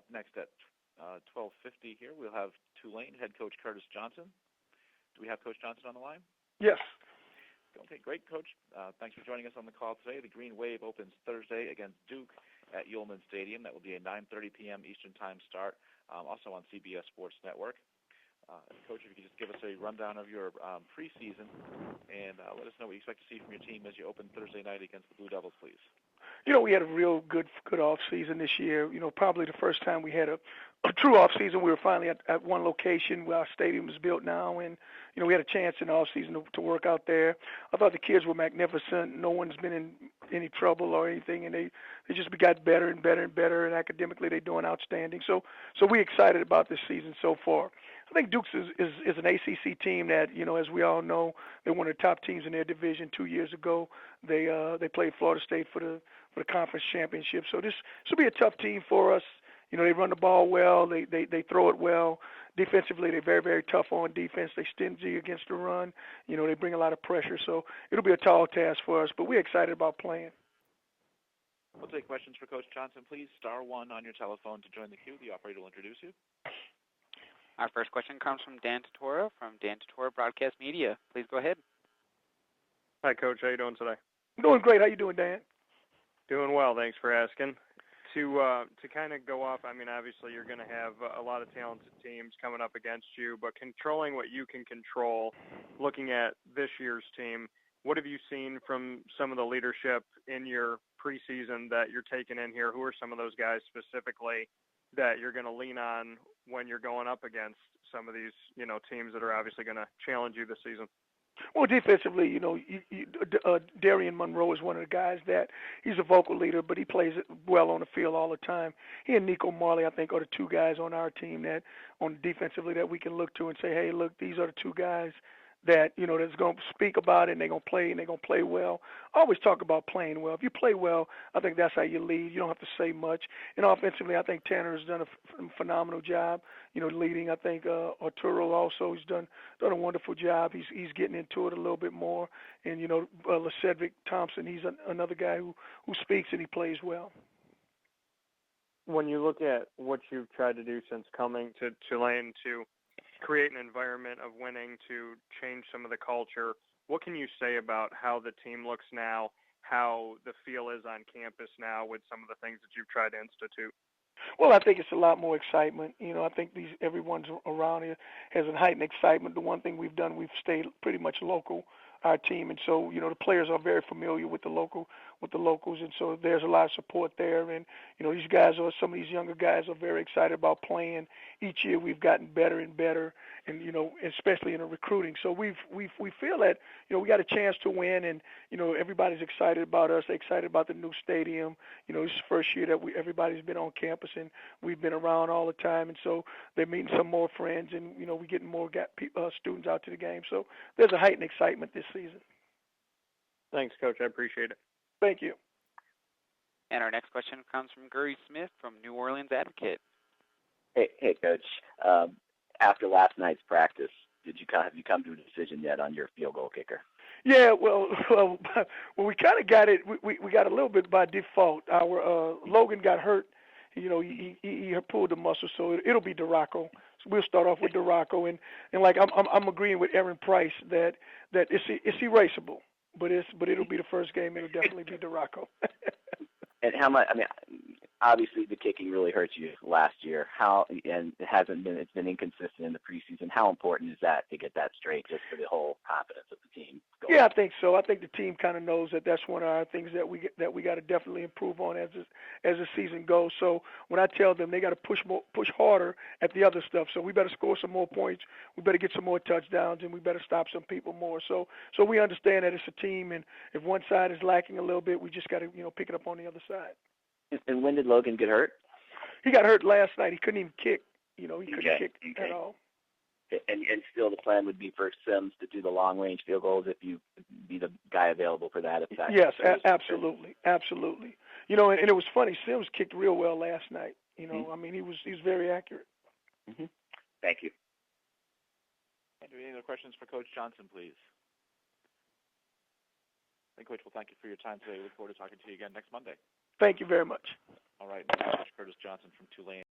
Up next at 12:50 here, we'll have Tulane head coach Curtis Johnson. Do we have Coach Johnson on the line? Yes. Okay, great, Coach. Thanks for joining us on the call today. The Green Wave opens Thursday against Duke at Yulman Stadium. That will be a 9:30 p.m. Eastern Time start, also on CBS Sports Network. Coach, if you could just give us a rundown of your preseason and let us know what you expect to see from your team as you open Thursday night against the Blue Devils, please. We had a real good off season this year. Probably the first time we had a true off season. We were finally at one location where our stadium is built now, and we had a chance in the off season to work out there. I thought the kids were magnificent. No one's been in any trouble or anything, and they just got better and better and better. And academically, they're doing outstanding. So we're excited about this season so far. I think Dukes is an ACC team that, as we all know, they're one of the top teams in their division. 2 years ago, they played Florida State for the conference championship. So this will be a tough team for us. They run the ball well. They throw it well. Defensively, they're very, very tough on defense. They're stingy against the run. They bring a lot of pressure. So it'll be a tall task for us, but we're excited about playing. We'll take questions for Coach Johnson. Please star 1 on your telephone to join the queue. The operator will introduce you. Our first question comes from Dan Tortora from Dan Tortora Broadcast Media. Please go ahead. Hi, Coach. How you doing today? I'm doing great. How you doing, Dan? Doing well. Thanks for asking. To kind of go off, obviously you're going to have a lot of talented teams coming up against you, but controlling what you can control, looking at this year's team, what have you seen from some of the leadership in your preseason that you're taking in here? Who are some of those guys specifically that you're going to lean on when you're going up against some of these, teams that are obviously going to challenge you this season? Well, defensively, Darian Monroe is one of the guys that he's a vocal leader, but he plays well on the field all the time. He and Nico Marley, I think, are the two guys on our team that, on defensively, that we can look to and say, hey, look, these are the two guys that, that's going to speak about it, and they're going to play, and they're going to play well. I always talk about playing well. If you play well, I think that's how you lead. You don't have to say much. And offensively, I think Tanner has done a phenomenal job, leading. I think Arturo also has done a wonderful job. He's getting into it a little bit more. And, LaCedric Thompson, he's another guy who speaks and he plays well. When you look at what you've tried to do since coming to Tulane to create an environment of winning, to change some of the culture, what can you say about how the team looks now, how the feel is on campus now with some of the things that you've tried to institute? Well, I think it's a lot more excitement. I think everyone's around here has a heightened excitement. The one thing we've done, we've stayed pretty much local, our team, and so the players are very familiar with the locals, and so there's a lot of support there. And these guys some of these younger guys are very excited about playing. Each year we've gotten better and better, and especially in the recruiting. So we feel that we got a chance to win, and everybody's excited about us. They're excited about the new stadium. This is the first year that everybody's been on campus, and we've been around all the time, and so they're meeting some more friends, and we're getting more students out to the game. So there's a heightened excitement this season. Thanks, Coach. I appreciate it. Thank you. And our next question comes from Gary Smith from New Orleans Advocate. Hey, Coach. After last night's practice, have you come to a decision yet on your field goal kicker? Yeah, well, we kind of got it. We got a little bit by default. Our Logan got hurt. He pulled the muscle, so it'll be Duraco. So we'll start off with Duraco, and like I'm agreeing with Aaron Price that it's erasable, but it'll be the first game. It'll definitely be Duraco. And how much? Obviously the kicking really hurt you last year. It's been inconsistent in the preseason. How important is that to get that straight, just for the whole confidence of the team? Yeah, I think so. I think the team kind of knows that that's one of our things that we got to definitely improve on as the season goes. So when I tell them they got to push harder at the other stuff, so we better score some more points, we better get some more touchdowns, and we better stop some people more. So we understand that it's a team, and if one side is lacking a little bit, we just got to pick it up on the other side. And when did Logan get hurt? He got hurt last night. He couldn't even kick. He couldn't kick at all. And still the plan would be for Sims to do the long-range field goals if you be the guy available for that. Yes, absolutely. And it was funny. Sims kicked real well last night. He was very accurate. Mm-hmm. Thank you. And do we have any other questions for Coach Johnson, please? And Coach, well, thank you for your time today. We look forward to talking to you again next Monday. Thank you very much. All right. Coach Curtis Johnson from Tulane.